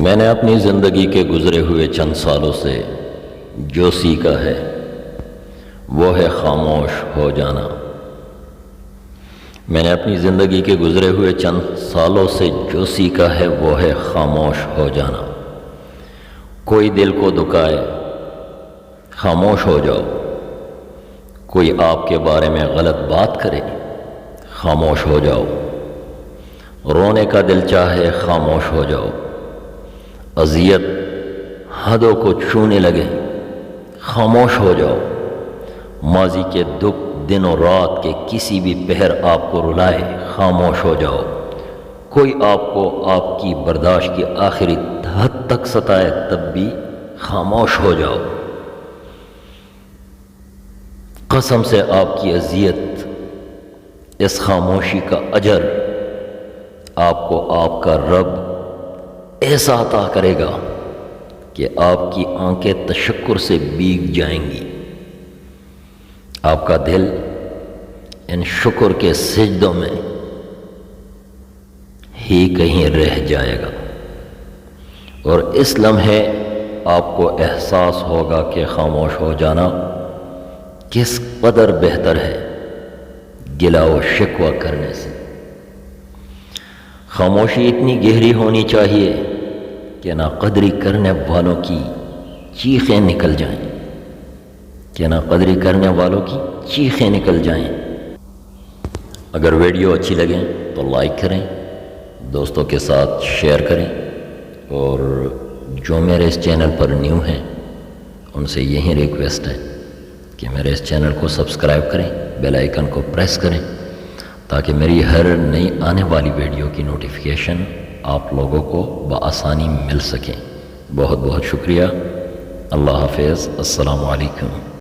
میں نے اپنی زندگی کے گزرے ہوئے چند سالوں سے جو سیکھا ہے وہ ہے خاموش ہو جانا۔ میں نے اپنی زندگی کے گزرے ہوئے چند سالوں سے جو سیکھا ہے وہ ہے خاموش ہو جانا۔ کوئی دل کو دکھائے خاموش ہو جاؤ، کوئی آپ کے بارے میں غلط بات کرے خاموش ہو جاؤ، رونے کا دل چاہے خاموش ہو جاؤ، اذیت حدوں کو چھونے لگے خاموش ہو جاؤ، ماضی کے دکھ دن و رات کے کسی بھی پہر آپ کو رلائے خاموش ہو جاؤ، کوئی آپ کو آپ کی برداشت کی آخری حد تک ستائے تب بھی خاموش ہو جاؤ۔ قسم سے آپ کی اذیت، اس خاموشی کا اجر آپ کو آپ کا رب ایسا عطا کرے گا کہ آپ کی آنکھیں تشکر سے بھیگ جائیں گی، آپ کا دل ان شکر کے سجدوں میں ہی کہیں رہ جائے گا، اور اس لمحے آپ کو احساس ہوگا کہ خاموش ہو جانا کس قدر بہتر ہے گلہ و شکوہ کرنے سے۔ خاموشی اتنی گہری ہونی چاہیے کہ ناقدری کرنے والوں کی چیخیں نکل جائیں، نکل جائیں۔ اگر ویڈیو اچھی لگے تو لائک کریں، دوستوں کے ساتھ شیئر کریں، اور جو میرے اس چینل پر نیو ہیں ان سے یہی ریکویسٹ ہے کہ میرے اس چینل کو سبسکرائب کریں، بیل آئیکن کو پریس کریں تاکہ میری ہر نئی آنے والی ویڈیو کی نوٹیفیکیشن آپ لوگوں کو بآسانی مل سکیں۔ بہت بہت شکریہ۔ اللہ حافظ۔ السلام علیکم۔